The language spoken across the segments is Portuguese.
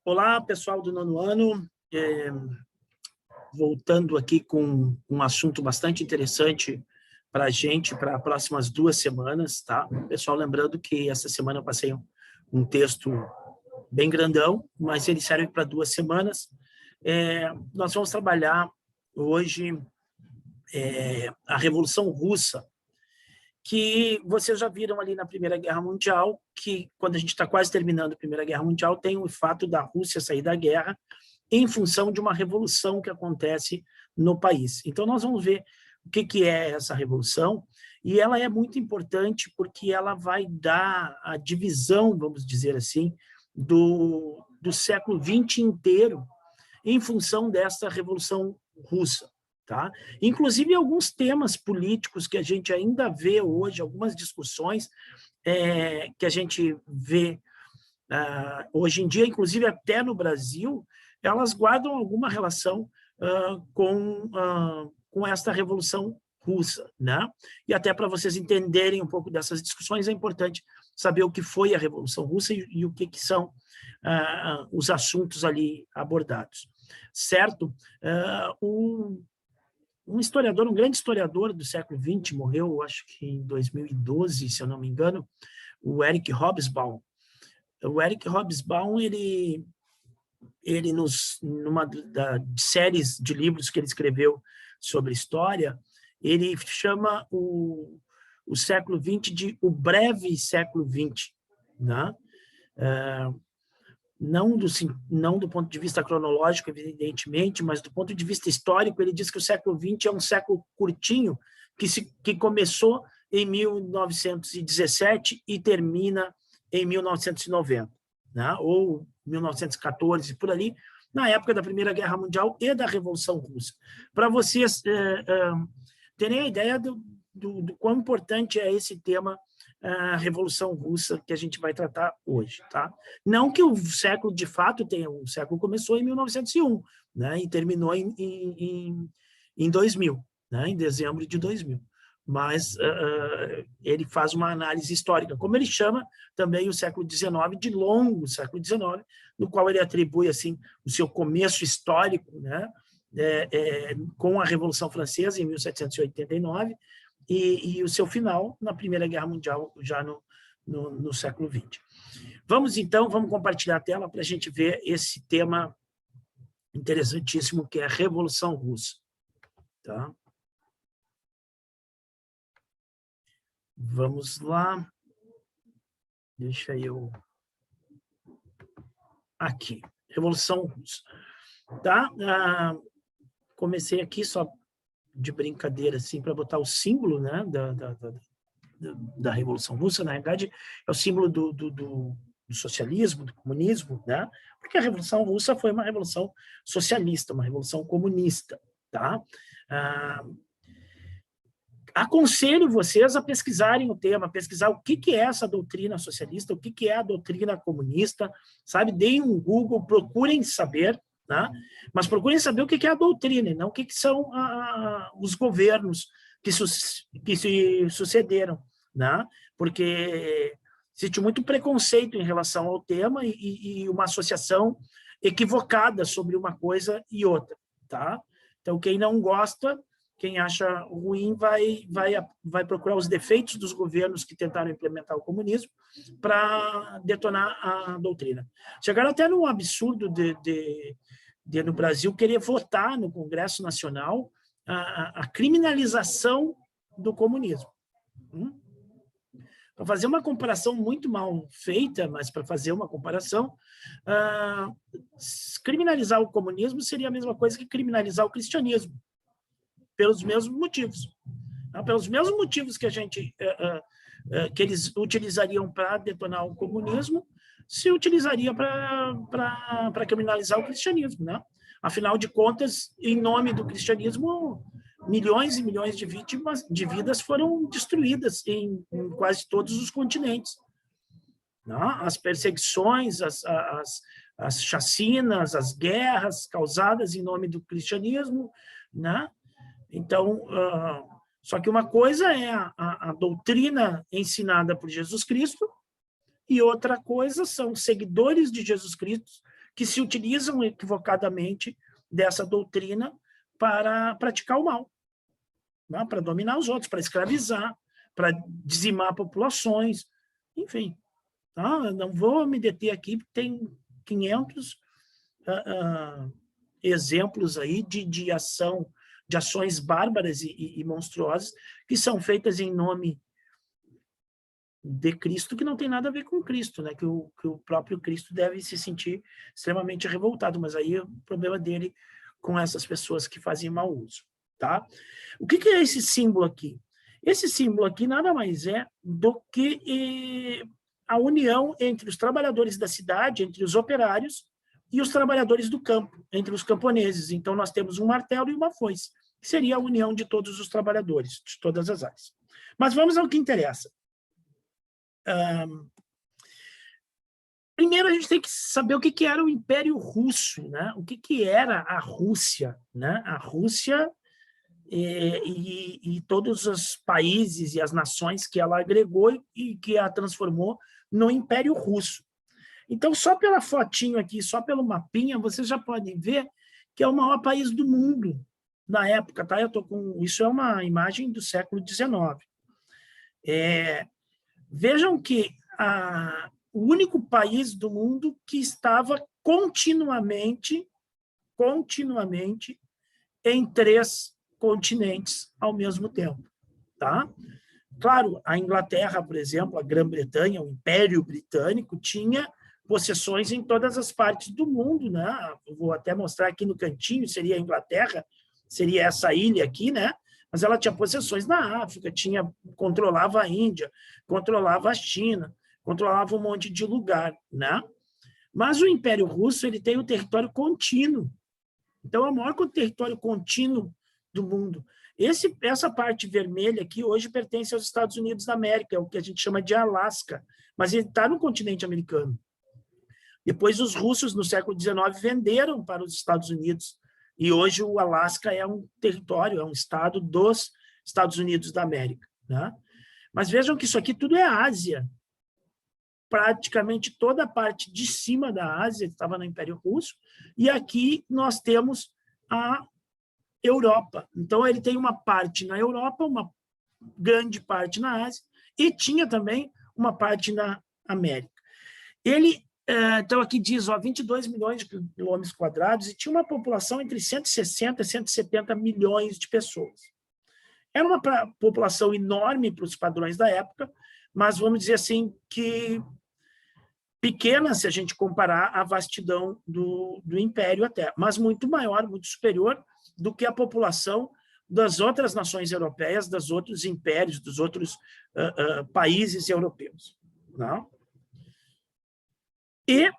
Olá, pessoal do nono ano. Voltando aqui com um assunto bastante interessante para a gente, para as próximas 2 semanas, tá? Pessoal, lembrando que essa semana eu passei um texto bem grandão, mas ele serve para 2 semanas. Nós vamos trabalhar hoje a Revolução Russa, que vocês já viram ali na Primeira Guerra Mundial, que quando a gente está quase terminando a Primeira Guerra Mundial, tem o fato da Rússia sair da guerra em função de uma revolução que acontece no país. Então, nós vamos ver o que é essa revolução, e ela é muito importante porque ela vai dar a divisão, vamos dizer assim, do século XX inteiro em função dessa Revolução Russa. Tá? Inclusive, alguns temas políticos que a gente ainda vê hoje, algumas discussões que a gente vê hoje em dia, inclusive até no Brasil, elas guardam alguma relação com esta Revolução Russa. Né? E até para vocês entenderem um pouco dessas discussões, é importante saber o que foi a Revolução Russa e o que são os assuntos ali abordados. Certo? Um historiador, um grande historiador do século XX, morreu, acho que em 2012, se eu não me engano, o Eric Hobsbawm. O Eric Hobsbawm, ele numa das séries de livros que ele escreveu sobre história, ele chama o século XX de o breve século XX, né? Não do ponto de vista cronológico, evidentemente, mas do ponto de vista histórico, ele diz que o século XX é um século curtinho, que começou em 1917 e termina em 1990, né? Ou 1914, por ali, na época da Primeira Guerra Mundial e da Revolução Russa. Para vocês terem a ideia do quão importante é esse tema, a Revolução Russa, que a gente vai tratar hoje. Tá? Não que o século, de fato, o século começou em 1901, né? E terminou em 2000, né? Em dezembro de 2000. Mas ele faz uma análise histórica, como ele chama também o século XIX de longo século XIX, no qual ele atribui assim, o seu começo histórico, né? Com a Revolução Francesa, em 1789, e o seu final na Primeira Guerra Mundial, já no século XX. Vamos compartilhar a tela para a gente ver esse tema interessantíssimo, que é a Revolução Russa. Tá? Vamos lá. Deixa eu... Aqui, Revolução Russa. Tá? Comecei aqui só de brincadeira, assim, para botar o símbolo, né, da Revolução Russa. Na realidade, é o símbolo do socialismo, do comunismo, né? Porque a Revolução Russa foi uma revolução socialista, uma revolução comunista. Tá? Aconselho vocês a pesquisarem o tema, pesquisar o que é essa doutrina socialista, o que é a doutrina comunista, sabe? Deem um Google, procurem saber, né? Mas procurem saber o que é a doutrina, e não o que são os governos que se sucederam, né? Porque existe muito preconceito em relação ao tema e uma associação equivocada sobre uma coisa e outra. Tá? Então, quem não gosta, quem acha ruim, vai procurar os defeitos dos governos que tentaram implementar o comunismo para detonar a doutrina. Chegaram até num absurdo de no Brasil querer votar no Congresso Nacional a criminalização do comunismo. Para fazer uma comparação muito mal feita, mas para fazer uma comparação, criminalizar o comunismo seria a mesma coisa que criminalizar o cristianismo, pelos mesmos motivos. Pelos mesmos motivos que que eles utilizariam para detonar o comunismo, se utilizaria para criminalizar o cristianismo, né? Afinal de contas, em nome do cristianismo, milhões e milhões de vidas foram destruídas em quase todos os continentes. Né? As perseguições, as chacinas, as guerras causadas em nome do cristianismo, né? Então, só que uma coisa é a doutrina ensinada por Jesus Cristo e outra coisa são seguidores de Jesus Cristo que se utilizam equivocadamente dessa doutrina para praticar o mal, né? Para dominar os outros, para escravizar, para dizimar populações, enfim. Tá? Não vou me deter aqui, porque tem 500 exemplos aí de ações bárbaras e monstruosas que são feitas em nome de Cristo, que não tem nada a ver com Cristo, né? Que o próprio Cristo deve se sentir extremamente revoltado, mas aí é o problema dele com essas pessoas que fazem mau uso, tá? O que é esse símbolo aqui? Esse símbolo aqui nada mais é do que a união entre os trabalhadores da cidade, entre os operários, e os trabalhadores do campo, entre os camponeses. Então, nós temos um martelo e uma foice, que seria a união de todos os trabalhadores, de todas as áreas. Mas vamos ao que interessa. Primeiro, a gente tem que saber o que era o Império Russo, né? O que era a Rússia, né? A Rússia e todos os países e as nações que ela agregou e que a transformou no Império Russo. Então, só pela fotinho aqui, só pelo mapinha, vocês já podem ver que é o maior país do mundo na época, tá? Isso é uma imagem do século XIX. Vejam que o único país do mundo que estava continuamente em 3 continentes ao mesmo tempo, tá? Claro, a Inglaterra, por exemplo, a Grã-Bretanha, o Império Britânico, tinha possessões em todas as partes do mundo, né? Eu vou até mostrar aqui no cantinho, seria a Inglaterra, seria essa ilha aqui, né? Mas ela tinha possessões na África, controlava a Índia, controlava a China, controlava um monte de lugar, né? Mas o Império Russo, ele tem um território contínuo. Então, é o maior território contínuo do mundo. Essa parte vermelha aqui hoje pertence aos Estados Unidos da América, é o que a gente chama de Alasca, mas ele está no continente americano. Depois, os russos, no século XIX, venderam para os Estados Unidos. E hoje o Alasca é um território, é um estado dos Estados Unidos da América, né? Mas vejam que isso aqui tudo é Ásia. Praticamente toda a parte de cima da Ásia estava no Império Russo. E aqui nós temos a Europa. Então, ele tem uma parte na Europa, uma grande parte na Ásia, e tinha também uma parte na América. Então, aqui diz 22 milhões de quilômetros quadrados e tinha uma população entre 160 e 170 milhões de pessoas. Era uma população enorme para os padrões da época, mas vamos dizer assim que pequena se a gente comparar a vastidão do Império até, mas muito maior, muito superior do que a população das outras nações europeias, dos outros impérios, dos outros países europeus. Não? E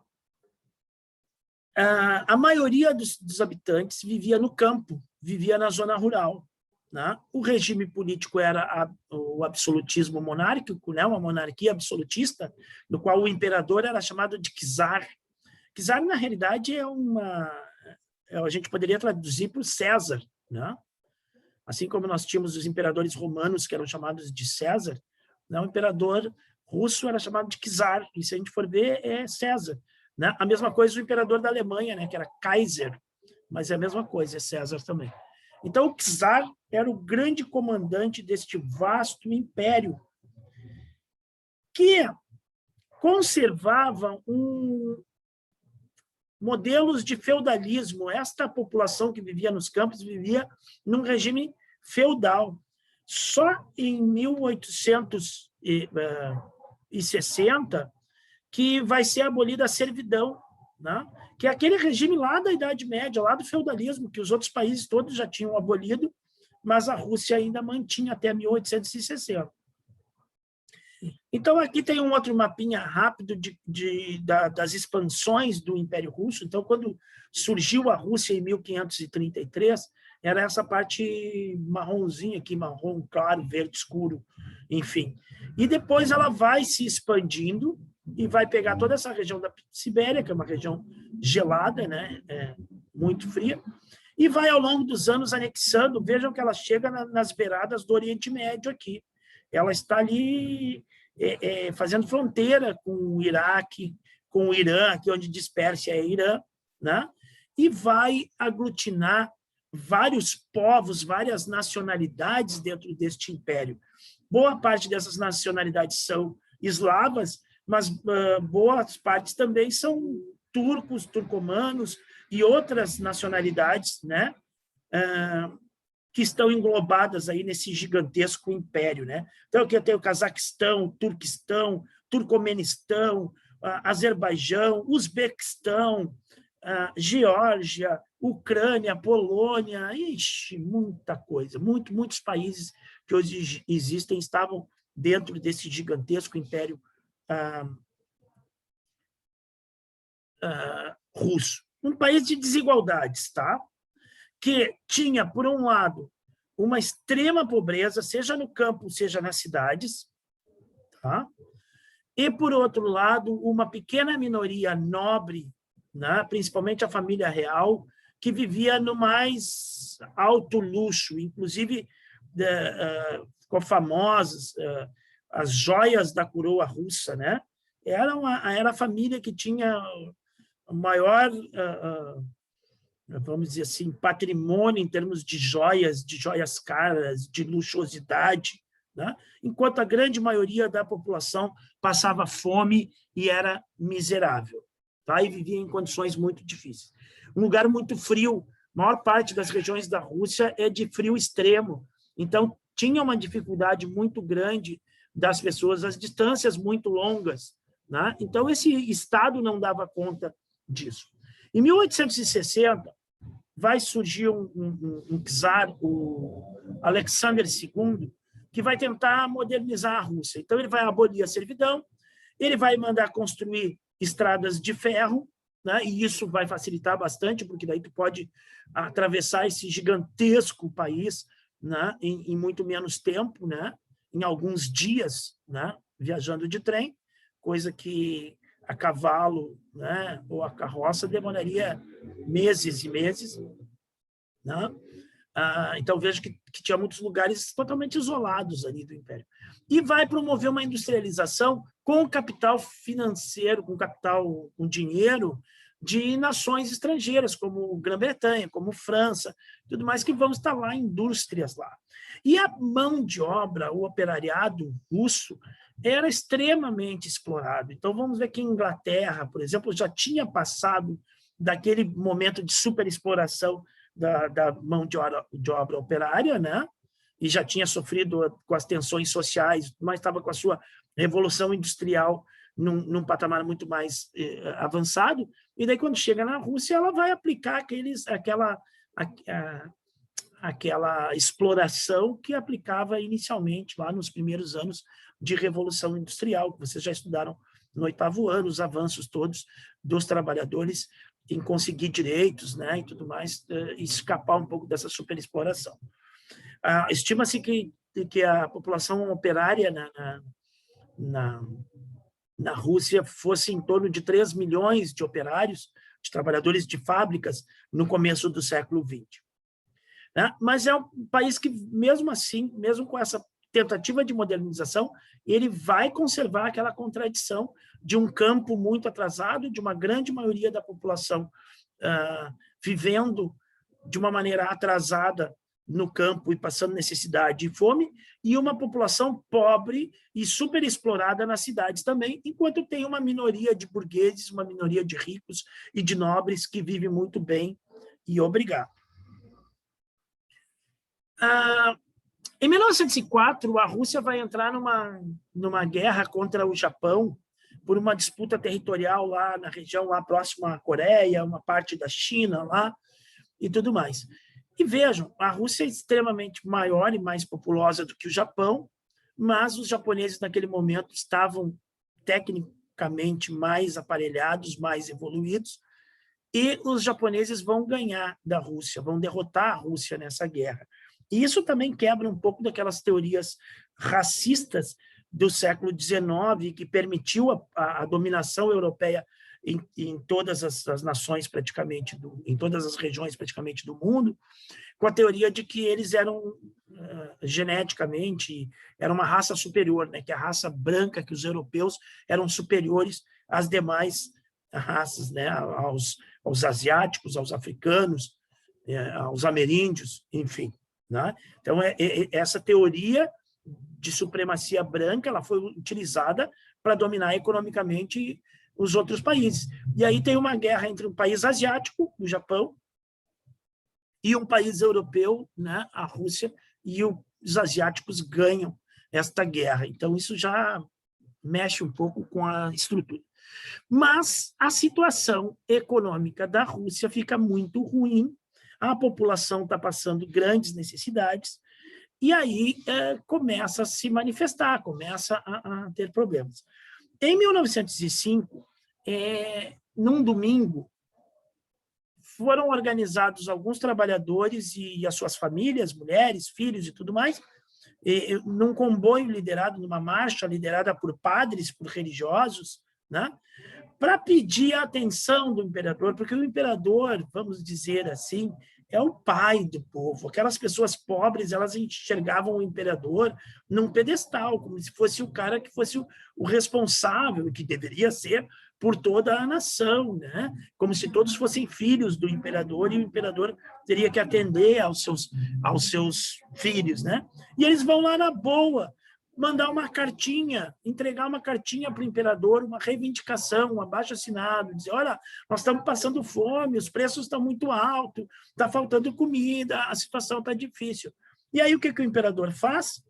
a maioria dos habitantes vivia no campo, vivia na zona rural. Né? O regime político era o absolutismo monárquico, né? Uma monarquia absolutista, no qual o imperador era chamado de czar. Czar, na realidade, a gente poderia traduzir por César. Né? Assim como nós tínhamos os imperadores romanos, que eram chamados de César, né? O imperador russo era chamado de czar, e se a gente for ver, é César. Né? A mesma coisa o imperador da Alemanha, né? Que era Kaiser, mas é a mesma coisa, é César também. Então, o czar era o grande comandante deste vasto império que conservava modelos de feudalismo. Esta população que vivia nos campos vivia num regime feudal. Só em 1860 que vai ser abolida a servidão, né? Que é aquele regime lá da Idade Média, lá do feudalismo, que os outros países todos já tinham abolido, mas a Rússia ainda mantinha até 1860. Então, aqui tem um outro mapinha rápido das expansões do Império Russo. Então, quando surgiu a Rússia em 1533, era essa parte marronzinha aqui, marrom claro, verde escuro, enfim. E depois ela vai se expandindo e vai pegar toda essa região da Sibéria, que é uma região gelada, né? Muito fria, e vai, ao longo dos anos, anexando. Vejam que ela chega nas beiradas do Oriente Médio aqui. Ela está ali fazendo fronteira com o Iraque, com o Irã, aqui onde diz Pérsia é Irã, né? E vai aglutinar vários povos, várias nacionalidades dentro deste império. Boa parte dessas nacionalidades são eslavas, mas boas partes também são turcos, turcomanos e outras nacionalidades, né? Que estão englobadas aí nesse gigantesco império, né? Então, aqui eu tenho o Cazaquistão, Turquistão, Turcomenistão, Azerbaijão, Uzbequistão, Geórgia, Ucrânia, Polônia, ixi, muita coisa, muitos países que hoje existem estavam dentro desse gigantesco império russo. Um país de desigualdades, tá? Que tinha, por um lado, uma extrema pobreza, seja no campo, seja nas cidades, tá? E, por outro lado, uma pequena minoria nobre, né? Principalmente a família real, que vivia no mais alto luxo, inclusive ficou famosas as joias da coroa russa, né? Era a família que tinha o maior vamos dizer assim, patrimônio em termos de joias caras, de luxuosidade, né? Enquanto a grande maioria da população passava fome e era miserável, tá? E vivia em condições muito difíceis. Um lugar muito frio, a maior parte das regiões da Rússia é de frio extremo, então tinha uma dificuldade muito grande das pessoas, as distâncias muito longas, né? Então esse Estado não dava conta disso. Em 1860, vai surgir um czar, o Alexander II, que vai tentar modernizar a Rússia. Então, ele vai abolir a servidão, ele vai mandar construir estradas de ferro, né? E isso vai facilitar bastante, porque daí tu pode atravessar esse gigantesco país, né? Em muito menos tempo, né? Em alguns dias, né? Viajando de trem, coisa que a cavalo, né? Ou a carroça demoraria meses e meses, né? Então, vejo que tinha muitos lugares totalmente isolados ali do Império. E vai promover uma industrialização com capital financeiro, com dinheiro de nações estrangeiras, como Grã-Bretanha, como França, tudo mais, que vão instalar indústrias lá. E a mão de obra, o operariado russo, era extremamente explorado. Então, vamos ver que a Inglaterra, por exemplo, já tinha passado daquele momento de superexploração da mão de obra operária, né? E já tinha sofrido com as tensões sociais, mas estava com a sua revolução industrial num patamar muito mais avançado. E daí, quando chega na Rússia, ela vai aplicar aquela exploração que aplicava inicialmente lá nos primeiros anos de revolução industrial, que vocês já estudaram no 8º ano, os avanços todos dos trabalhadores em conseguir direitos, né, e tudo mais, e escapar um pouco dessa superexploração. Estima-se que a população operária na Rússia fosse em torno de 3 milhões de operários, de trabalhadores de fábricas, no começo do século XX. Né? Mas é um país que, mesmo assim, mesmo com essa tentativa de modernização, ele vai conservar aquela contradição de um campo muito atrasado, de uma grande maioria da população vivendo de uma maneira atrasada no campo e passando necessidade e fome, e uma população pobre e superexplorada nas cidades também, enquanto tem uma minoria de burgueses, uma minoria de ricos e de nobres que vive muito bem e obrigado. Em 1904, a Rússia vai entrar numa guerra contra o Japão por uma disputa territorial lá na região lá próxima à Coreia, uma parte da China lá e tudo mais. E vejam, a Rússia é extremamente maior e mais populosa do que o Japão, mas os japoneses naquele momento estavam tecnicamente mais aparelhados, mais evoluídos, e os japoneses vão ganhar da Rússia, vão derrotar a Rússia nessa guerra. E isso também quebra um pouco daquelas teorias racistas do século XIX, que permitiu a dominação europeia em todas as nações praticamente, em todas as regiões praticamente do mundo, com a teoria de que eles eram geneticamente, era uma raça superior, né? Que a raça branca, que os europeus eram superiores às demais raças, né? aos asiáticos, aos africanos, aos ameríndios, enfim. Né? Então, essa teoria de supremacia branca ela foi utilizada para dominar economicamente os outros países. E aí tem uma guerra entre um país asiático, o Japão, e um país europeu, né, a Rússia, e os asiáticos ganham esta guerra. Então, isso já mexe um pouco com a estrutura. Mas a situação econômica da Rússia fica muito ruim, a população está passando grandes necessidades, e aí começa a se manifestar, começa a ter problemas. Em 1905, num domingo, foram organizados alguns trabalhadores e as suas famílias, mulheres, filhos e tudo mais, num comboio liderado, numa marcha liderada por padres, por religiosos, né, para pedir a atenção do imperador, porque o imperador, vamos dizer assim, é o pai do povo. Aquelas pessoas pobres, elas enxergavam o imperador num pedestal, como se fosse o cara que fosse o responsável, que deveria ser por toda a nação, né? Como se todos fossem filhos do imperador e o imperador teria que atender aos seus filhos, né? E eles vão lá na boa, mandar uma cartinha, entregar uma cartinha para o imperador, uma reivindicação, um abaixo-assinado, dizer, olha, nós estamos passando fome, os preços estão muito altos, está faltando comida, a situação está difícil. E aí o que o imperador faz?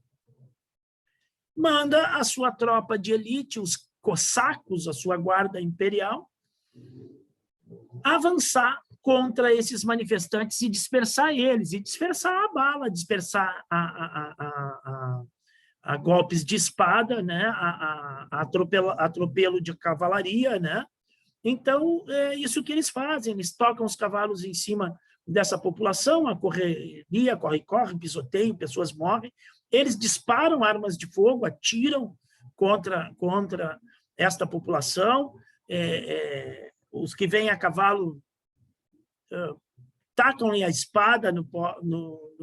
Manda a sua tropa de elite, os cossacos, a sua guarda imperial, avançar contra esses manifestantes e dispersar eles, e dispersar a bala, dispersar a golpes de espada, né? a atropelo de cavalaria. Né? Então, é isso que eles fazem, eles tocam os cavalos em cima dessa população, a correria, corre, pisoteio, pessoas morrem, eles disparam armas de fogo, atiram contra esta população, os que vêm a cavalo tacam-lhe a espada no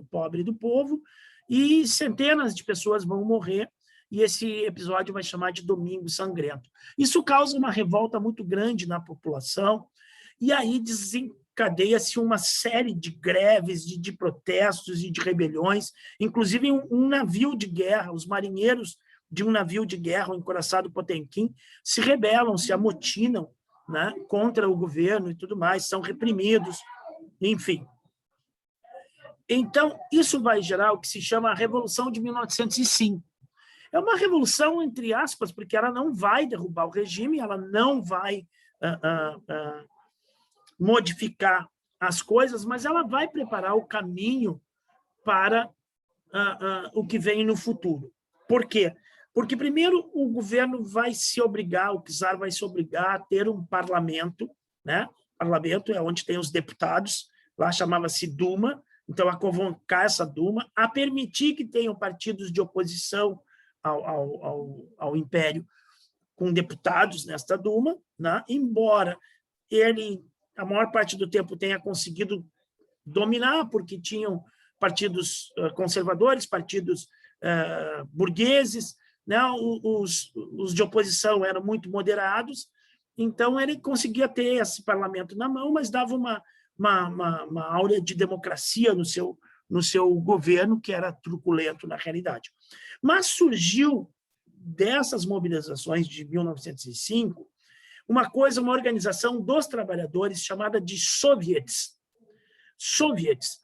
pobre do povo, e centenas de pessoas vão morrer, e esse episódio vai chamar de Domingo Sangrento. Isso causa uma revolta muito grande na população, e aí desencadeia-se uma série de greves, de protestos e de rebeliões, inclusive um navio de guerra, os marinheiros de um navio de guerra, o encoraçado Potemkin, se rebelam, se amotinam, né, contra o governo e tudo mais, são reprimidos, enfim. Então, isso vai gerar o que se chama a Revolução de 1905. É uma revolução, entre aspas, porque ela não vai derrubar o regime, ela não vai modificar as coisas, mas ela vai preparar o caminho para o que vem no futuro. Por quê? Porque, primeiro, o governo vai se obrigar, o czar vai se obrigar a ter um parlamento, né? Parlamento é onde tem os deputados, lá chamava-se Duma, então a convocar essa Duma, a permitir que tenham partidos de oposição ao Império com deputados nesta Duma, né? Embora ele, a maior parte do tempo, tenha conseguido dominar, porque tinham partidos conservadores, partidos burgueses, né? Os de oposição eram muito moderados, então ele conseguia ter esse parlamento na mão, mas dava uma aura de democracia no seu governo, que era truculento na realidade. Mas surgiu dessas mobilizações de 1905 uma organização dos trabalhadores chamada de soviets. Soviets.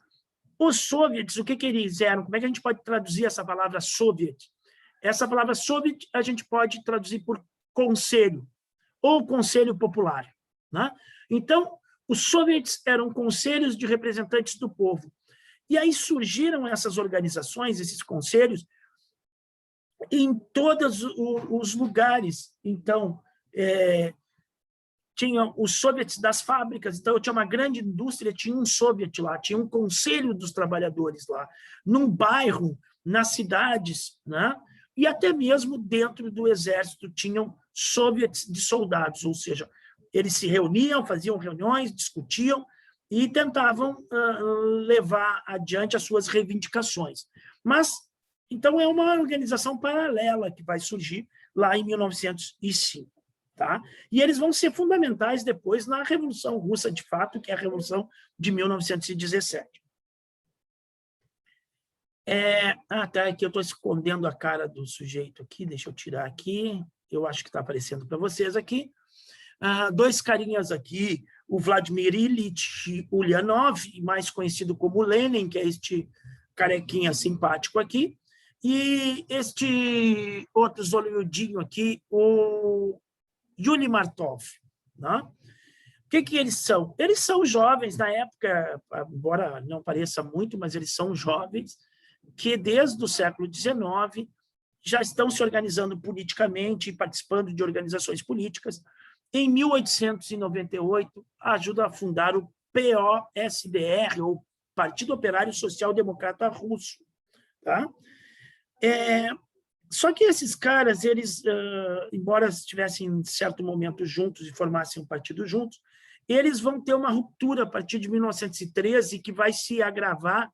Os soviets, o que eles eram? Como é que a gente pode traduzir essa palavra soviet? Essa palavra soviet a gente pode traduzir por conselho, ou conselho popular. Né? Então, os soviets eram conselhos de representantes do povo. E aí surgiram essas organizações, esses conselhos, em todos os lugares. Então, tinha os soviets das fábricas, então tinha uma grande indústria, tinha um soviet lá, tinha um conselho dos trabalhadores lá, num bairro, nas cidades, né? E até mesmo dentro do exército tinham soviets de soldados, ou seja, Eles se reuniam, faziam reuniões, discutiam e tentavam levar adiante as suas reivindicações. Mas, então, é uma organização paralela que vai surgir lá em 1905. Tá? E eles vão ser fundamentais depois na Revolução Russa, de fato, que é a Revolução de 1917. Tá, aqui eu estou escondendo a cara do sujeito aqui, deixa eu tirar aqui, eu acho que está aparecendo para vocês aqui. Dois carinhas aqui, o Vladimir Ilyich Ulyanov, mais conhecido como Lenin, que é este carequinha simpático aqui, e este outro zoludinho aqui, o Yuri Martov. Né? O que eles são? Eles são jovens, na época, embora não pareça muito, mas eles são jovens, que desde o século XIX já estão se organizando politicamente e participando de organizações políticas. Em 1898, ajuda a fundar o POSDR, ou Partido Operário Social Democrata Russo. Tá? Só que esses caras, eles, embora estivessem em certo momento juntos e formassem um partido juntos, eles vão ter uma ruptura a partir de 1913, que vai se agravar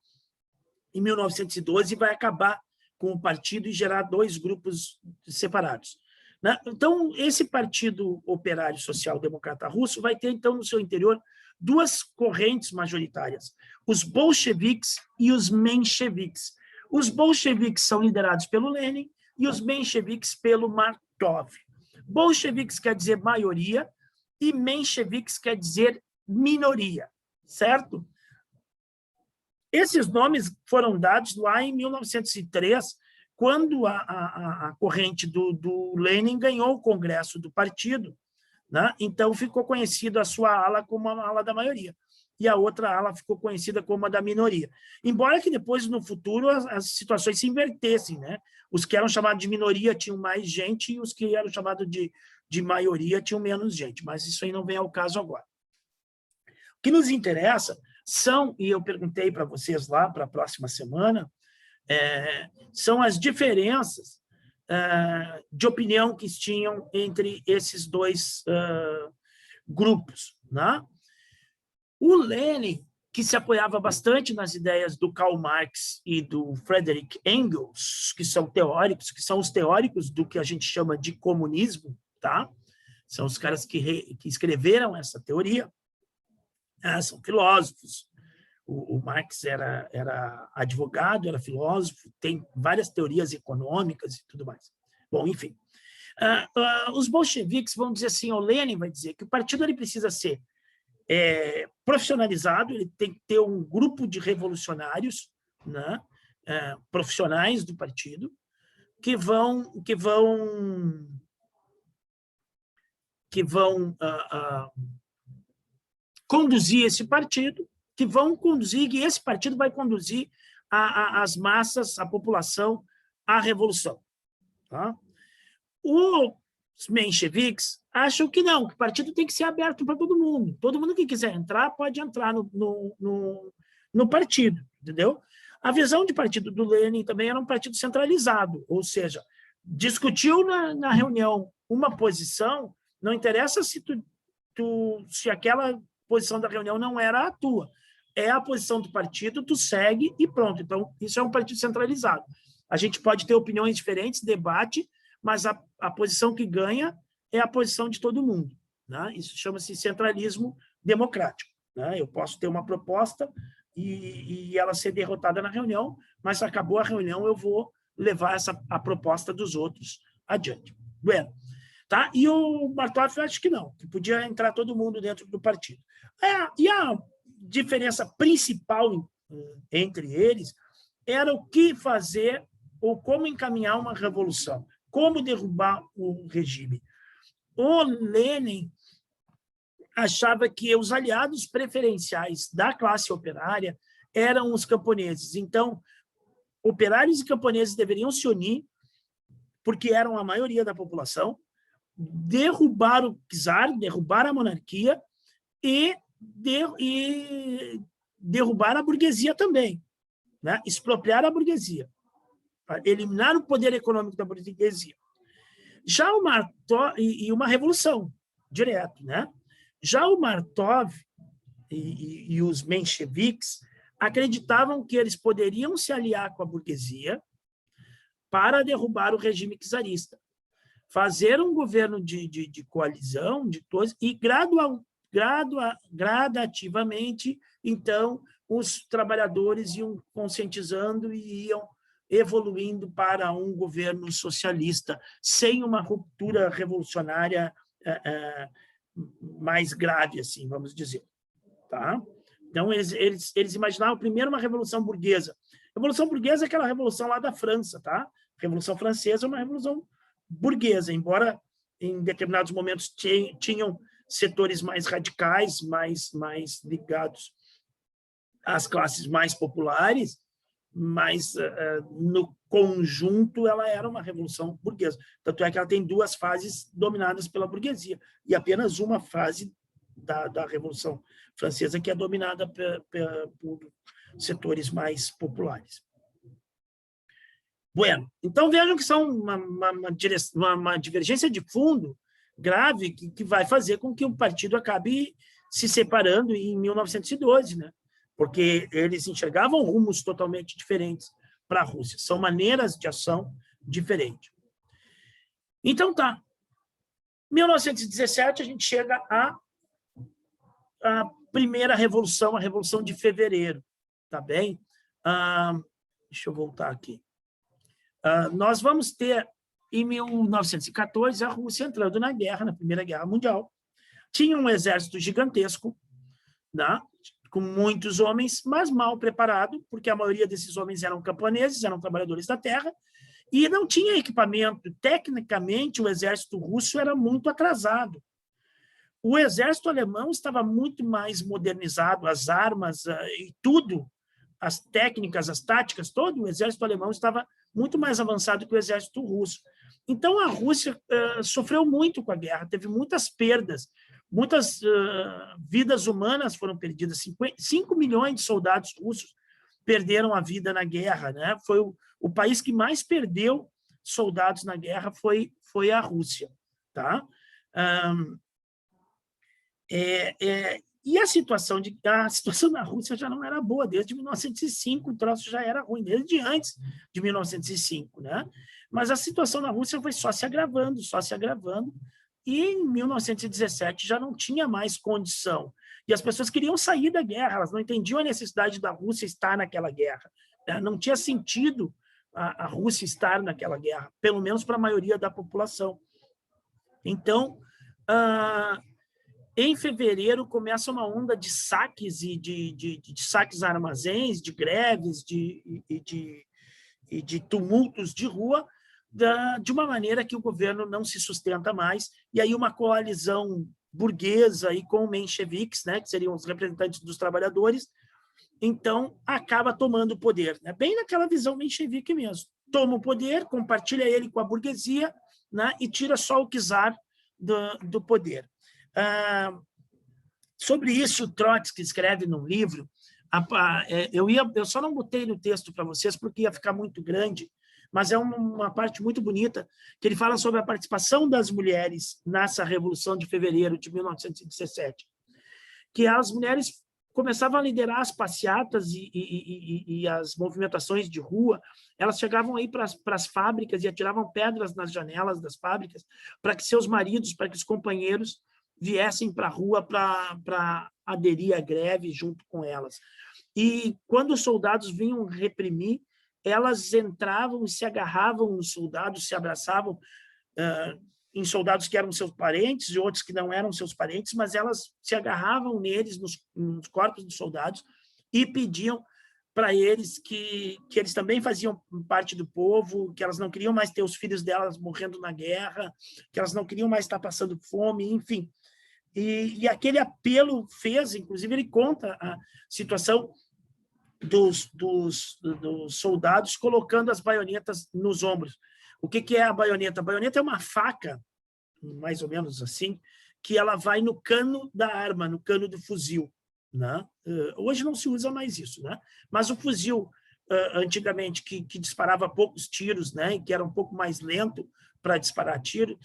em 1912 e vai acabar com o partido e gerar dois grupos separados. Né? Então, esse Partido Operário Social Democrata Russo vai ter, então, no seu interior, duas correntes majoritárias, os bolcheviques e os mencheviques. Os bolcheviques são liderados pelo Lenin e os mencheviques pelo Martov. Bolcheviques quer dizer maioria e mencheviques quer dizer minoria, certo? Esses nomes foram dados lá em 1903, quando a corrente do Lenin ganhou o congresso do partido, né? Então ficou conhecida a sua ala como a ala da maioria, e a outra ala ficou conhecida como a da minoria. Embora que depois, no futuro, as situações se invertessem, né? Os que eram chamados de minoria tinham mais gente, e os que eram chamados de maioria tinham menos gente, mas isso aí não vem ao caso agora. O que nos interessa são, e eu perguntei para vocês lá para a próxima semana, são as diferenças de opinião que tinham entre esses dois grupos. Né? O Lenin, que se apoiava bastante nas ideias do Karl Marx e do Friedrich Engels, que são teóricos, que são os teóricos do que a gente chama de comunismo, tá? São os caras que escreveram essa teoria, são filósofos. O Marx era advogado, era filósofo, tem várias teorias econômicas e tudo mais. Bom, enfim. Os bolcheviques vão dizer assim, o Lenin vai dizer que o partido ele precisa ser profissionalizado, ele tem que ter um grupo de revolucionários, né, profissionais do partido, que vão conduzir esse partido, que esse partido vai conduzir as massas, a população, à revolução. Tá? Os mencheviques acham que não, que o partido tem que ser aberto para todo mundo que quiser entrar pode entrar no partido, entendeu? A visão de partido do Lenin também era um partido centralizado, ou seja, discutiu na reunião uma posição, não interessa se aquela posição da reunião não era a tua, é a posição do partido, tu segue e pronto. Então, isso é um partido centralizado. A gente pode ter opiniões diferentes, debate, mas a posição que ganha é a posição de todo mundo. Né? Isso chama-se centralismo democrático. Né? Eu posso ter uma proposta e ela ser derrotada na reunião, mas acabou a reunião, eu vou levar a proposta dos outros adiante. Bueno, tá? E o Martov, eu acho que não, que podia entrar todo mundo dentro do partido. E a diferença principal entre eles era o que fazer ou como encaminhar uma revolução, como derrubar o regime. O Lenin achava que os aliados preferenciais da classe operária eram os camponeses. Então, operários e camponeses deveriam se unir, porque eram a maioria da população, derrubar o czar, derrubar a monarquia e derrubar a burguesia também, né? Expropriar a burguesia, eliminar o poder econômico da burguesia. Já o Martov, e uma revolução, direto, né? Já o Martov e os mencheviques acreditavam que eles poderiam se aliar com a burguesia para derrubar o regime czarista, fazer um governo de coalizão de todos e gradativamente, então, os trabalhadores iam conscientizando e iam evoluindo para um governo socialista, sem uma ruptura revolucionária mais grave, assim, vamos dizer. Tá? Então, eles imaginavam primeiro uma revolução burguesa. Revolução burguesa é aquela revolução lá da França, tá? Revolução Francesa é uma revolução burguesa, embora em determinados momentos tinham setores mais radicais, mais ligados às classes mais populares, mas no conjunto ela era uma revolução burguesa. Tanto é que ela tem duas fases dominadas pela burguesia, e apenas uma fase da Revolução Francesa que é dominada por setores mais populares. Bueno, então vejam que são uma divergência de fundo grave que vai fazer com que o partido acabe se separando em 1912, né? Porque eles enxergavam rumos totalmente diferentes para a Rússia. São maneiras de ação diferentes. Então, tá. 1917, a gente chega à primeira revolução, a Revolução de Fevereiro. Tá bem? Deixa eu voltar aqui. Nós vamos ter, em 1914, a Rússia entrando na guerra, na Primeira Guerra Mundial. Tinha um exército gigantesco, né, com muitos homens, mas mal preparado, porque a maioria desses homens eram camponeses, eram trabalhadores da terra, e não tinha equipamento. Tecnicamente, o exército russo era muito atrasado. O exército alemão estava muito mais modernizado, as armas e tudo, as técnicas, as táticas, todo o exército alemão estava muito mais avançado que o exército russo. Então, a Rússia sofreu muito com a guerra, teve muitas perdas, muitas vidas humanas foram perdidas, 5 milhões de soldados russos perderam a vida na guerra, né? Foi o país que mais perdeu soldados na guerra foi a Rússia. Tá? E a situação na Rússia já não era boa, desde 1905 o troço já era ruim, desde antes de 1905, né? Mas a situação na Rússia foi só se agravando, e em 1917 já não tinha mais condição. E as pessoas queriam sair da guerra, elas não entendiam a necessidade da Rússia estar naquela guerra. Não tinha sentido a Rússia estar naquela guerra, pelo menos para a maioria da população. Então, em fevereiro, começa uma onda de saques e de saques a armazéns, de greves e de tumultos de rua, de uma maneira que o governo não se sustenta mais. E aí uma coalizão burguesa e com mencheviques, né, que seriam os representantes dos trabalhadores, então acaba tomando o poder, né, bem naquela visão menchevique mesmo. Toma o poder, compartilha ele com a burguesia, né, e tira só o czar do poder. Sobre isso, o Trotsky escreve num livro, eu só não botei no texto para vocês porque ia ficar muito grande, mas é uma parte muito bonita, que ele fala sobre a participação das mulheres nessa Revolução de Fevereiro de 1917, que as mulheres começavam a liderar as passeatas e as movimentações de rua. Elas chegavam aí para as fábricas e atiravam pedras nas janelas das fábricas para que seus maridos, para que os companheiros viessem para a rua para aderir à greve junto com elas. E quando os soldados vinham reprimir, elas entravam e se agarravam nos soldados, se abraçavam em soldados que eram seus parentes e outros que não eram seus parentes, mas elas se agarravam neles, nos corpos dos soldados, e pediam para eles que eles também faziam parte do povo, que elas não queriam mais ter os filhos delas morrendo na guerra, que elas não queriam mais estar passando fome, enfim. E aquele apelo fez, inclusive ele conta a situação dos soldados colocando as baionetas nos ombros. O que é a baioneta? A baioneta é uma faca, mais ou menos assim, que ela vai no cano da arma, no cano do fuzil, né? Hoje não se usa mais isso, né? Mas o fuzil, antigamente, que disparava poucos tiros, né? E que era um pouco mais lento para disparar tiro,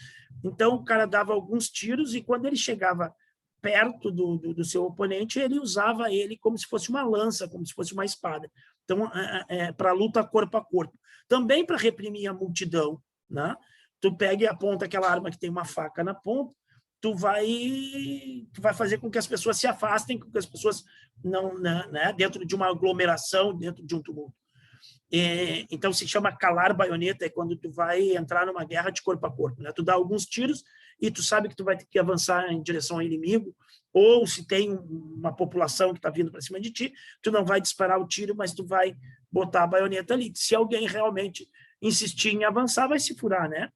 então o cara dava alguns tiros e quando ele chegava perto do seu oponente, ele usava ele como se fosse uma lança, como se fosse uma espada. Então, para luta corpo a corpo. Também para reprimir a multidão, né? Tu pega e aponta aquela arma que tem uma faca na ponta, tu vai fazer com que as pessoas se afastem, com que as pessoas não, né, dentro de uma aglomeração, dentro de um tumulto. Então, se chama calar baioneta, é quando tu vai entrar numa guerra de corpo a corpo, né? Tu dá alguns tiros e tu sabe que tu vai ter que avançar em direção ao inimigo, ou se tem uma população que está vindo para cima de ti, tu não vai disparar o tiro, mas tu vai botar a baioneta ali. Se alguém realmente insistir em avançar, vai se furar, né?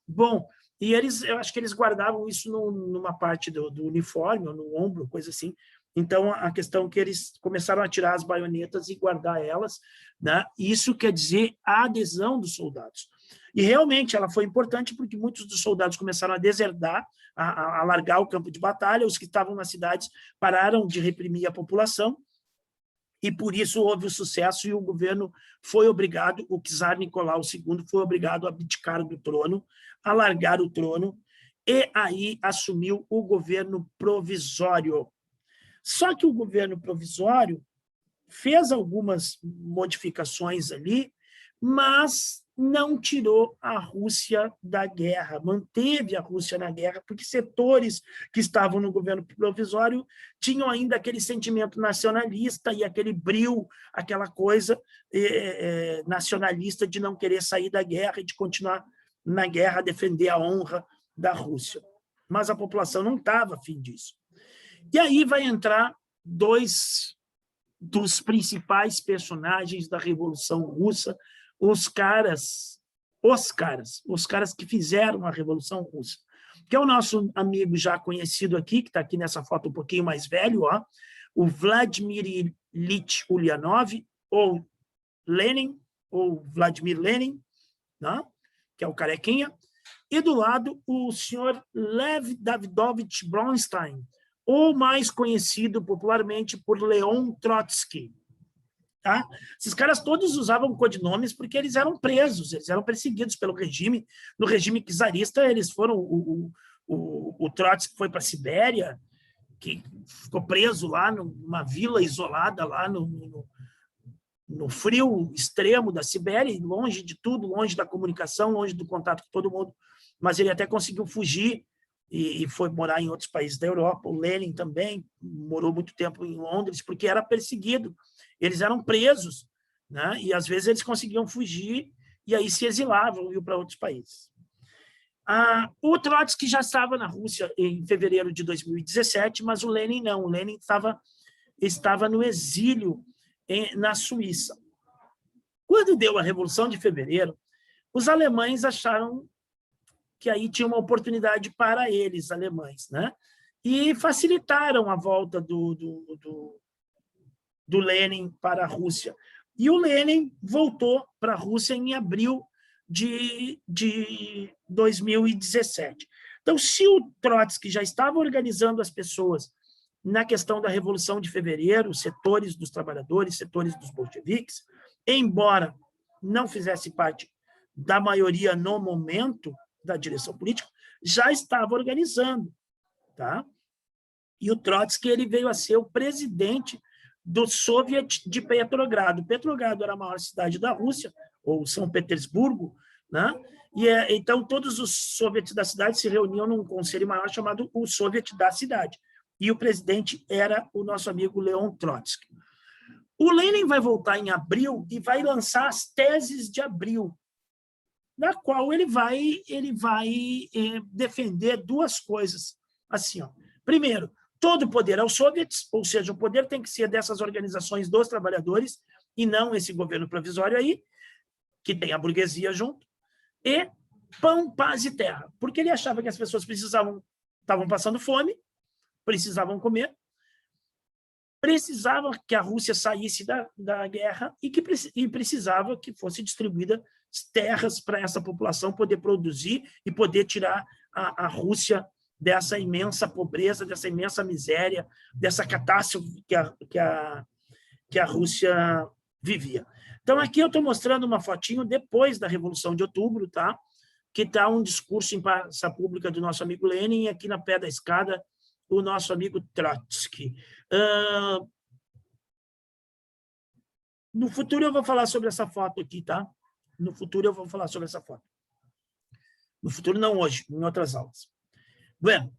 Bom, e eu acho que eles guardavam isso numa parte do uniforme, ou no ombro, coisa assim. Então, a questão é que eles começaram a tirar as baionetas e guardar elas, né? Isso quer dizer a adesão dos soldados. E, realmente, ela foi importante porque muitos dos soldados começaram a deserdar, a largar o campo de batalha, os que estavam nas cidades pararam de reprimir a população, e por isso houve o sucesso e o governo foi obrigado, o czar Nicolau II foi obrigado a abdicar do trono, a largar o trono, e aí assumiu o governo provisório. Só que o governo provisório fez algumas modificações ali, mas não tirou a Rússia da guerra, manteve a Rússia na guerra, porque setores que estavam no governo provisório tinham ainda aquele sentimento nacionalista e aquele brio, aquela coisa nacionalista de não querer sair da guerra e de continuar na guerra, defender a honra da Rússia. Mas a população não estava afim disso. E aí vai entrar dois dos principais personagens da Revolução Russa, os caras que fizeram a Revolução Russa, que é o nosso amigo já conhecido aqui, que está aqui nessa foto um pouquinho mais velho, ó, o Vladimir Ilyich Ulyanov, ou Lenin, ou Vladimir Lenin, né? Que é o carequinha, e do lado o senhor Lev Davidovich Bronstein, ou mais conhecido popularmente por Leon Trotsky. Tá? Esses caras todos usavam codinomes porque eles eram presos, eles eram perseguidos pelo regime. No regime czarista, eles foram... O Trotsky foi para a Sibéria, que ficou preso lá numa vila isolada, lá no frio extremo da Sibéria, longe de tudo, longe da comunicação, longe do contato com todo mundo. Mas ele até conseguiu fugir e foi morar em outros países da Europa. O Lenin também morou muito tempo em Londres, porque era perseguido. Eles eram presos, né? E às vezes eles conseguiam fugir e aí se exilavam e iam para outros países. O Trotsky já estava na Rússia em fevereiro de 2017, mas o Lenin não. O Lenin estava no exílio na Suíça. Quando deu a Revolução de Fevereiro, os alemães acharam que aí tinha uma oportunidade para eles, alemães, né? E facilitaram a volta do Lenin para a Rússia. E o Lenin voltou para a Rússia em abril de 2017. Então, se o Trotsky já estava organizando as pessoas na questão da Revolução de Fevereiro, setores dos trabalhadores, setores dos bolcheviques, embora não fizesse parte da maioria no momento da direção política, já estava organizando, tá? E o Trotsky ele veio a ser o presidente do Soviet de Petrogrado. Petrogrado era a maior cidade da Rússia, ou São Petersburgo, né? E então todos os soviets da cidade se reuniam num conselho maior chamado o Soviet da cidade. E o presidente era o nosso amigo Leon Trotsky. O Lenin vai voltar em abril e vai lançar as teses de abril, na qual ele vai defender duas coisas. Assim, ó. Primeiro, todo o poder aos soviets, ou seja, o poder tem que ser dessas organizações dos trabalhadores e não esse governo provisório aí, que tem a burguesia junto, e pão, paz e terra, porque ele achava que as pessoas estavam passando fome, precisavam comer, precisava que a Rússia saísse da guerra e precisava que fosse distribuída terras para essa população poder produzir e poder tirar a Rússia dessa imensa pobreza, dessa imensa miséria, dessa catástrofe que a Rússia vivia. Então, aqui eu estou mostrando uma fotinho depois da Revolução de Outubro, tá? Que está um discurso em praça pública do nosso amigo Lenin, e aqui na pé da escada o nosso amigo Trotsky. No futuro eu vou falar sobre essa foto aqui, tá? No futuro eu vou falar sobre essa foto. No futuro não hoje, em outras aulas. Bueno,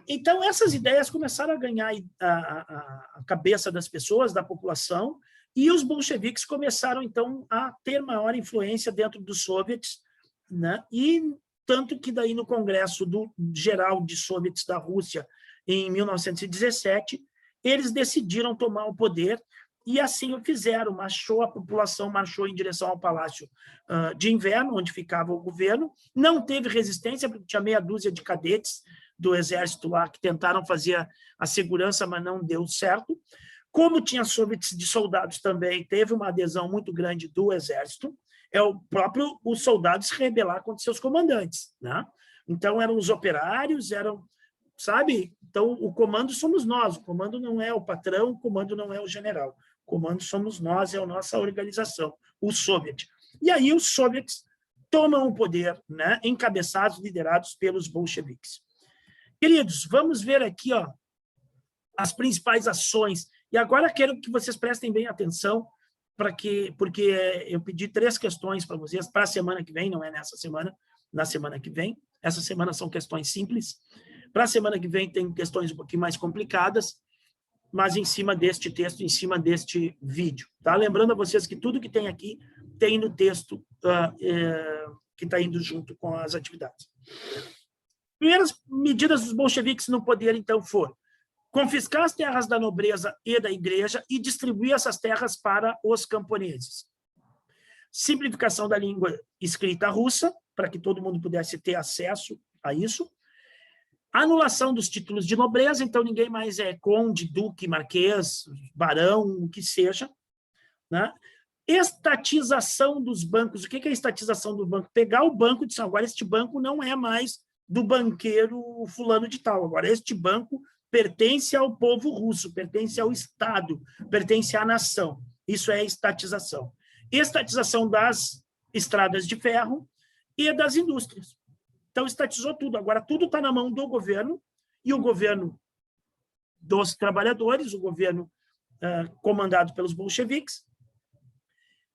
então essas ideias começaram a ganhar a cabeça das pessoas, da população, e os bolcheviques começaram, então, a ter maior influência dentro dos soviets, né? E tanto que daí no Congresso Geral de Soviets da Rússia, em 1917, eles decidiram tomar o poder e assim o fizeram. A população marchou em direção ao Palácio de Inverno, onde ficava o governo. Não teve resistência, porque tinha meia dúzia de cadetes do exército lá que tentaram fazer a segurança, mas não deu certo. Como tinha soviets de soldados também, teve uma adesão muito grande do exército. Os soldados se rebelar contra seus comandantes, né? Então, eram os operários, sabe? Então, o comando somos nós, o comando não é o patrão, o comando não é o general. O comando somos nós, é a nossa organização, o soviet. E aí os soviets tomam o poder, né? Encabeçados, liderados pelos bolcheviques. Queridos, vamos ver aqui, ó, as principais ações. E agora quero que vocês prestem bem atenção, porque eu pedi 3 questões para vocês para a semana que vem, não é nessa semana, na semana que vem. Essa semana são questões simples. Para a semana que vem tem questões um pouquinho mais complicadas, mas em cima deste texto, em cima deste vídeo. Tá? Lembrando a vocês que tudo que tem aqui tem no texto que está indo junto com as atividades. Primeiras medidas dos bolcheviques no poder, então, foram confiscar as terras da nobreza e da igreja e distribuir essas terras para os camponeses. Simplificação da língua escrita russa, para que todo mundo pudesse ter acesso a isso. Anulação dos títulos de nobreza, então ninguém mais é conde, duque, marquês, barão, o que seja. Né? Estatização dos bancos. O que é a estatização do banco? Pegar o banco e dizer, agora este banco não é mais do banqueiro fulano de tal, agora este banco pertence ao povo russo, pertence ao Estado, pertence à nação. Isso é estatização. Estatização das estradas de ferro e das indústrias. Então, estatizou tudo. Agora, tudo está na mão do governo, e o governo dos trabalhadores, o governo comandado pelos bolcheviques,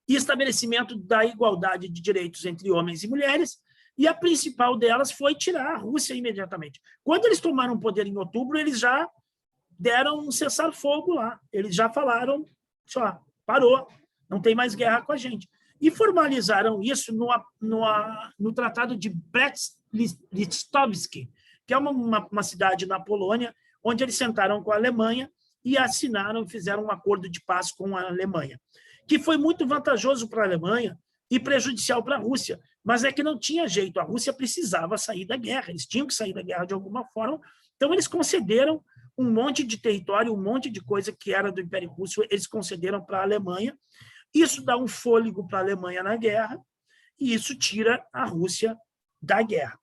e estabelecimento da igualdade de direitos entre homens e mulheres, e a principal delas foi tirar a Rússia imediatamente. Quando eles tomaram o poder em outubro, eles já deram um cessar-fogo lá. Eles já falaram, só parou, não tem mais guerra com a gente. E formalizaram isso no Tratado de Brest-Litovsk, que é uma cidade na Polônia, onde eles sentaram com a Alemanha e assinaram, fizeram um acordo de paz com a Alemanha, que foi muito vantajoso para a Alemanha e prejudicial para a Rússia, mas é que não tinha jeito, a Rússia precisava sair da guerra, eles tinham que sair da guerra de alguma forma, então eles concederam um monte de território, um monte de coisa que era do Império Russo, eles concederam para a Alemanha. Isso dá um fôlego para a Alemanha na guerra, e isso tira a Rússia da guerra.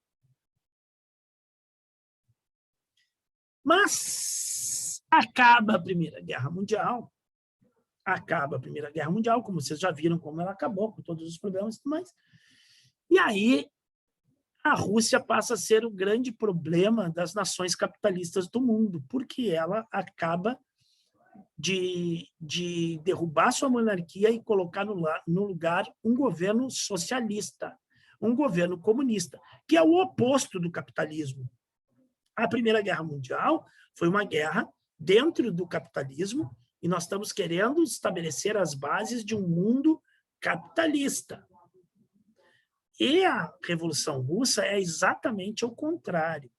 Mas acaba a Primeira Guerra Mundial, como vocês já viram como ela acabou, com todos os problemas e tudo mais. E aí a Rússia passa a ser o grande problema das nações capitalistas do mundo, porque ela acaba de derrubar sua monarquia e colocar no lugar um governo socialista, um governo comunista, que é o oposto do capitalismo. A Primeira Guerra Mundial foi uma guerra dentro do capitalismo, e nós estamos querendo estabelecer as bases de um mundo capitalista. E a Revolução Russa é exatamente o contrário.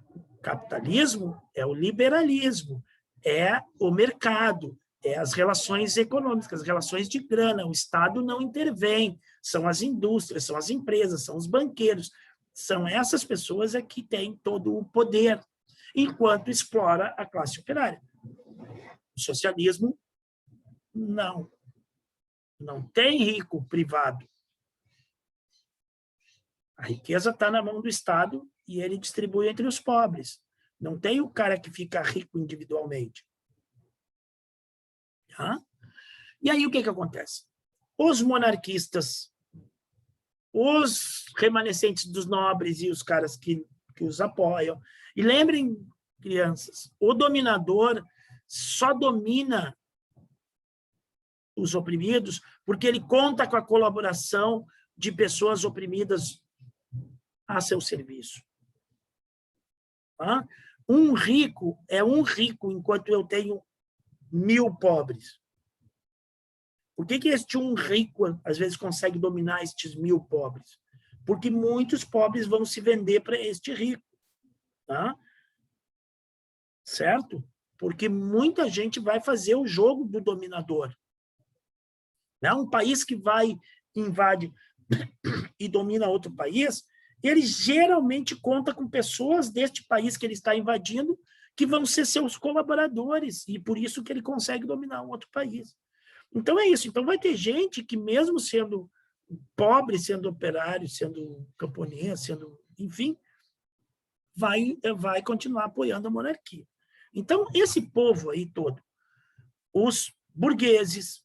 O capitalismo é o liberalismo, é o mercado, é as relações econômicas, as relações de grana. O Estado não intervém, são as indústrias, são as empresas, são os banqueiros, são essas pessoas que têm todo o poder, enquanto explora a classe operária. O socialismo, não tem rico privado. A riqueza está na mão do Estado e ele distribui entre os pobres. Não tem o cara que fica rico individualmente. Tá? E aí o que acontece? Os monarquistas, os remanescentes dos nobres e os caras que os apoiam. E lembrem crianças. O dominador só domina os oprimidos porque ele conta com a colaboração de pessoas oprimidas a seu serviço. Tá? Um rico é um rico enquanto eu tenho 1000 pobres. Por que este um rico, às vezes, consegue dominar estes 1000 pobres? Porque muitos pobres vão se vender para este rico. Tá? Certo? Porque muita gente vai fazer o jogo do dominador. Né? Um país que vai, invade e domina outro país, ele geralmente conta com pessoas deste país que ele está invadindo que vão ser seus colaboradores, e por isso que ele consegue dominar um outro país. Então é isso. Então vai ter gente que, mesmo sendo pobre, sendo operário, sendo camponês, sendo, enfim, vai continuar apoiando a monarquia. Então, esse povo aí todo, os burgueses,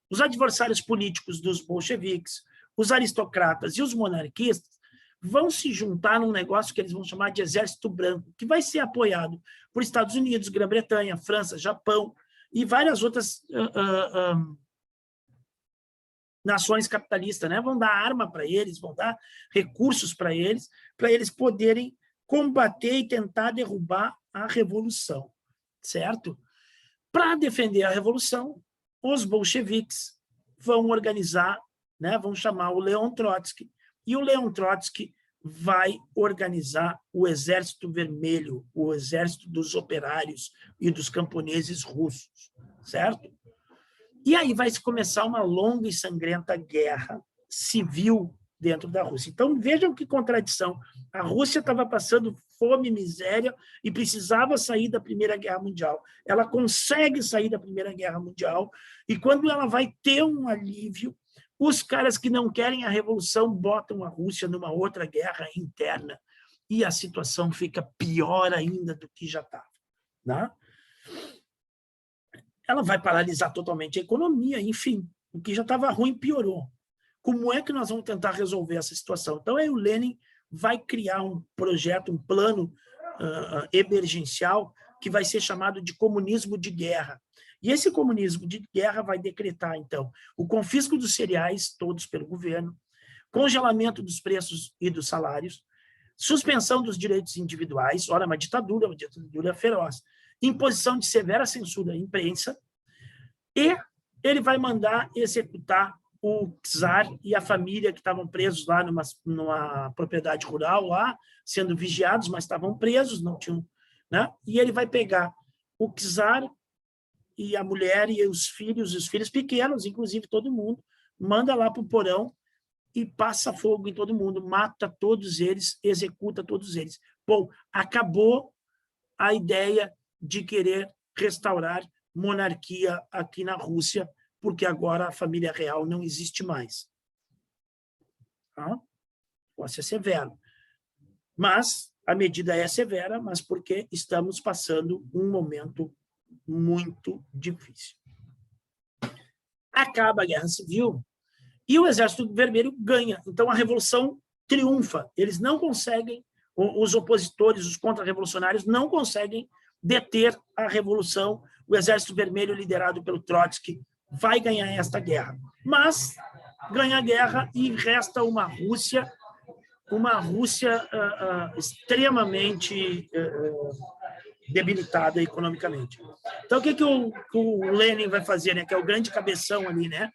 os adversários políticos dos bolcheviques, os aristocratas e os monarquistas vão se juntar num negócio que eles vão chamar de Exército Branco, que vai ser apoiado por Estados Unidos, Grã-Bretanha, França, Japão e várias outras nações capitalistas, né? Vão dar arma para eles, vão dar recursos para eles poderem combater e tentar derrubar a revolução, certo? Para defender a revolução, os bolcheviques vão organizar, né? Vão chamar o Leon Trotsky, e o Leon Trotsky vai organizar o Exército Vermelho, o exército dos operários e dos camponeses russos, certo? E aí vai se começar uma longa e sangrenta guerra civil dentro da Rússia. Então, vejam que contradição. A Rússia estava passando fome e miséria e precisava sair da Primeira Guerra Mundial. Ela consegue sair da Primeira Guerra Mundial e, quando ela vai ter um alívio, os caras que não querem a revolução botam a Rússia numa outra guerra interna e a situação fica pior ainda do que já estava. Né? Ela vai paralisar totalmente a economia, enfim, o que já estava ruim piorou. Como é que nós vamos tentar resolver essa situação? Então, aí o Lenin vai criar um projeto, um plano emergencial que vai ser chamado de comunismo de guerra. E esse comunismo de guerra vai decretar, então, o confisco dos cereais, todos pelo governo, congelamento dos preços e dos salários, suspensão dos direitos individuais, ora, uma ditadura feroz, imposição de severa censura à imprensa, e ele vai mandar executar o czar e a família que estavam presos lá numa propriedade rural, lá, sendo vigiados, mas estavam presos, não tinham... Né? E ele vai pegar o czar e a mulher e os filhos pequenos, inclusive todo mundo, manda lá para o porão e passa fogo em todo mundo, mata todos eles, executa todos eles. Bom, acabou a ideia de querer restaurar monarquia aqui na Rússia, porque agora a família real não existe mais. Tá? Pode ser severo. Mas a medida é severa, mas porque estamos passando um momento muito difícil. Acaba a Guerra Civil e o Exército Vermelho ganha. Então, a Revolução triunfa. Eles não conseguem, os opositores, os contra-revolucionários, não conseguem deter a Revolução. O Exército Vermelho, liderado pelo Trotsky, vai ganhar esta guerra. Mas ganha a guerra e resta uma Rússia extremamente debilitada economicamente. Então, o que o Lenin vai fazer, né? Que é o grande cabeção ali, né?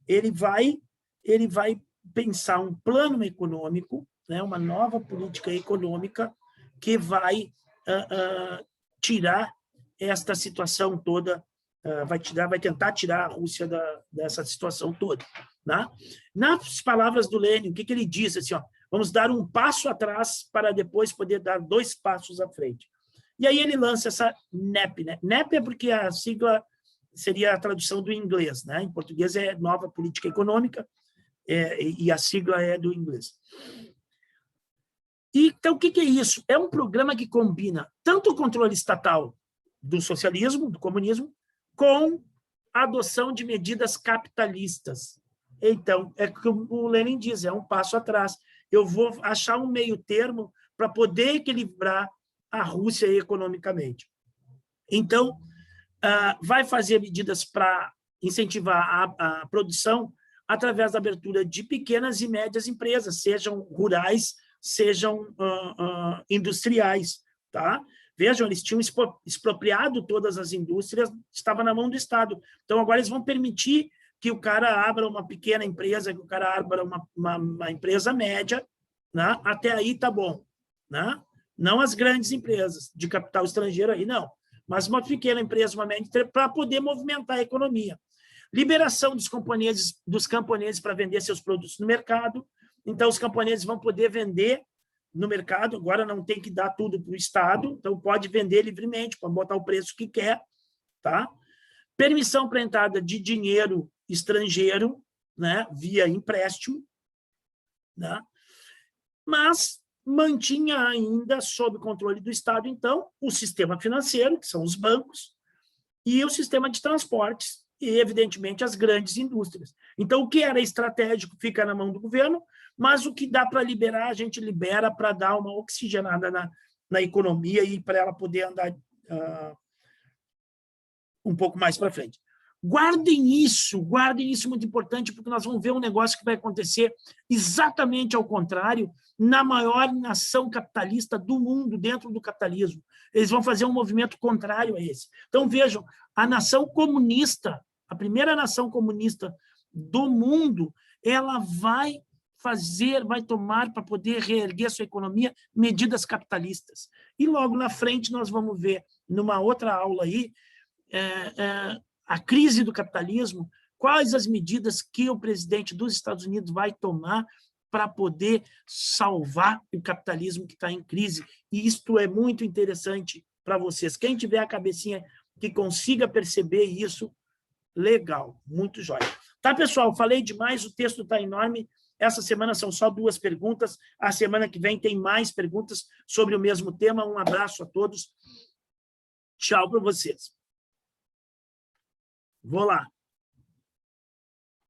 Ele vai pensar um plano econômico, né? Uma nova política econômica que vai tirar esta situação toda, vai tentar tirar a Rússia dessa situação toda. Né? Nas palavras do Lenin, o que ele diz? Assim, ó, vamos dar um passo atrás para depois poder dar 2 passos à frente. E aí ele lança essa NEP. Né? NEP é porque a sigla seria a tradução do inglês. Né? Em português é Nova Política Econômica, e a sigla é do inglês. E, então, o que é isso? É um programa que combina tanto o controle estatal do socialismo, do comunismo, com a adoção de medidas capitalistas. Então, é como o Lenin diz, é um passo atrás. Eu vou achar um meio termo para poder equilibrar a Rússia economicamente. Então, vai fazer medidas para incentivar a produção através da abertura de pequenas e médias empresas, sejam rurais, sejam industriais. Tá? Vejam, eles tinham expropriado todas as indústrias, estava na mão do Estado. Então, agora eles vão permitir que o cara abra uma pequena empresa, que o cara abra uma empresa média, né? Até aí tá bom. Né? Não as grandes empresas de capital estrangeiro aí, não. Mas uma pequena empresa, uma média, para poder movimentar a economia. Liberação dos camponeses para vender seus produtos no mercado. Então, os camponeses vão poder vender no mercado, agora não tem que dar tudo para o Estado, então pode vender livremente, pode botar o preço que quer. Tá? Permissão para entrada de dinheiro estrangeiro, né, via empréstimo, né? Mas mantinha ainda sob controle do Estado, então, o sistema financeiro, que são os bancos, e o sistema de transportes, e, evidentemente, as grandes indústrias. Então, o que era estratégico fica na mão do governo, mas o que dá para liberar, a gente libera para dar uma oxigenada na economia e para ela poder andar um pouco mais para frente. Guardem isso muito importante, porque nós vamos ver um negócio que vai acontecer exatamente ao contrário na maior nação capitalista do mundo, dentro do capitalismo. Eles vão fazer um movimento contrário a esse. Então, vejam, a nação comunista, a primeira nação comunista do mundo, ela vai tomar, para poder reerguer sua economia, medidas capitalistas. E logo na frente nós vamos ver, numa outra aula aí, a crise do capitalismo, quais as medidas que o presidente dos Estados Unidos vai tomar para poder salvar o capitalismo que está em crise. E isto é muito interessante para vocês. Quem tiver a cabecinha que consiga perceber isso, legal, muito jóia. Tá, pessoal? Falei demais, o texto está enorme. Essa semana são só 2 perguntas. A semana que vem tem mais perguntas sobre o mesmo tema. Um abraço a todos. Tchau para vocês. Vou lá.